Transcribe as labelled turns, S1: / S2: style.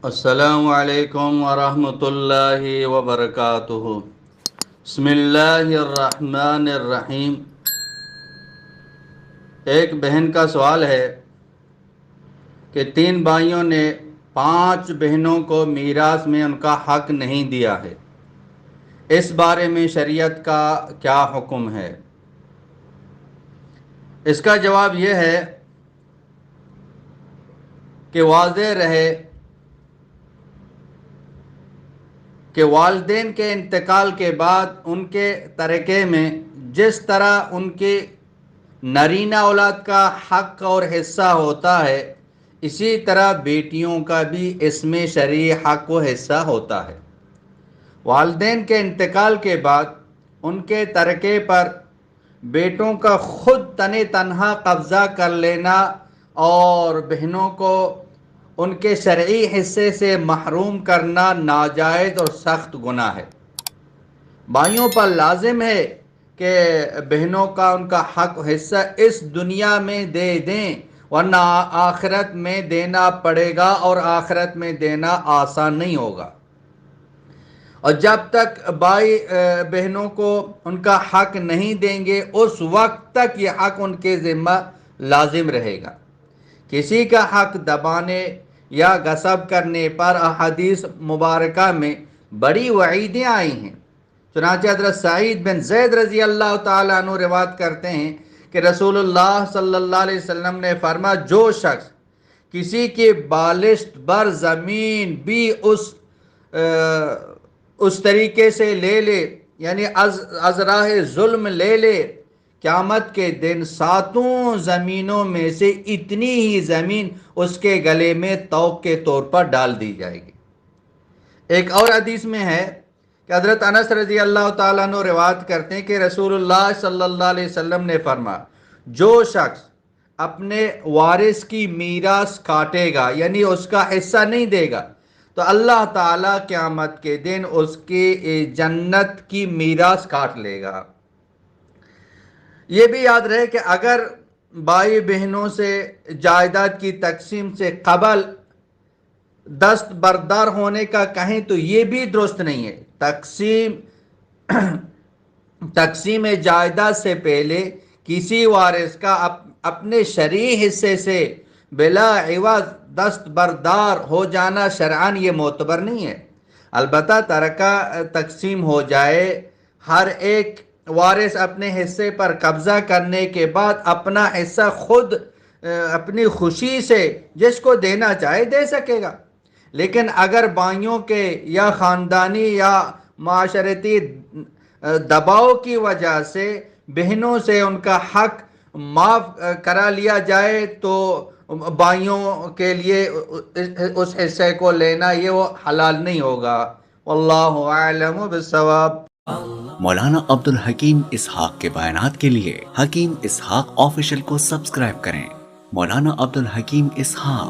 S1: السلام علیکم ورحمۃ اللہ وبرکاتہ۔ بسم اللہ الرحمن الرحیم۔ ایک بہن کا سوال ہے کہ 3 بھائیوں نے 5 بہنوں کو میراث میں ان کا حق نہیں دیا ہے، اس بارے میں شریعت کا کیا حکم ہے؟ اس کا جواب یہ ہے کہ واضح رہے کہ والدین کے انتقال کے بعد ان کے ترکے میں جس طرح ان کی نرینہ اولاد کا حق اور حصہ ہوتا ہے، اسی طرح بیٹیوں کا بھی اس میں شرعی حق و حصہ ہوتا ہے۔ والدین کے انتقال کے بعد ان کے ترکے پر بیٹوں کا خود تنہا قبضہ کر لینا اور بہنوں کو ان کے شرعی حصے سے محروم کرنا ناجائز اور سخت گناہ ہے۔ بھائیوں پر لازم ہے کہ بہنوں کا ان کا حق و حصہ اس دنیا میں دے دیں، ورنہ آخرت میں دینا پڑے گا اور آخرت میں دینا آسان نہیں ہوگا۔ اور جب تک بھائی بہنوں کو ان کا حق نہیں دیں گے، اس وقت تک یہ حق ان کے ذمہ لازم رہے گا۔ کسی کا حق دبانے یا غصب کرنے پر احادیث مبارکہ میں بڑی وعیدیں آئی ہیں۔ چنانچہ حضرت سعید بن زید رضی اللہ تعالیٰ عنہ روایت کرتے ہیں کہ رسول اللہ صلی اللہ علیہ وسلم نے فرمایا، جو شخص کسی کی بالشت بر زمین بھی اس طریقے سے لے لے، یعنی از راہ ظلم لے لے، قیامت کے دن 7 زمینوں میں سے اتنی ہی زمین اس کے گلے میں طوق کے طور پر ڈال دی جائے گی۔ ایک اور حدیث میں ہے کہ حضرت انس رضی اللہ تعالیٰ عنہ روایت کرتے ہیں کہ رسول اللہ صلی اللہ علیہ وسلم نے فرمایا، جو شخص اپنے وارث کی میراث کاٹے گا، یعنی اس کا حصہ نہیں دے گا، تو اللہ تعالیٰ قیامت کے دن اس کی جنت کی میراث کاٹ لے گا۔ یہ بھی یاد رہے کہ اگر بھائی بہنوں سے جائیداد کی تقسیم سے قبل دست بردار ہونے کا کہیں تو یہ بھی درست نہیں ہے۔ تقسیم جائیداد سے پہلے کسی وارث کا اپنے شرعی حصے سے بلا عوض دست بردار ہو جانا شرعاً یہ معتبر نہیں ہے۔ البتہ ترکہ تقسیم ہو جائے، ہر ایک وارث اپنے حصے پر قبضہ کرنے کے بعد اپنا حصہ خود اپنی خوشی سے جس کو دینا چاہے دے سکے گا۔ لیکن اگر بھائیوں کے یا خاندانی یا معاشرتی دباؤ کی وجہ سے بہنوں سے ان کا حق معاف کرا لیا جائے تو بھائیوں کے لیے اس حصے کو لینا یہ وہ حلال نہیں ہوگا۔ واللہ اعلم بالصواب۔
S2: مولانا عبد الحکیم اسحاق کے بیانات کے لیے حکیم اسحاق آفیشل کو سبسکرائب کریں۔ مولانا عبد الحکیم اسحاق۔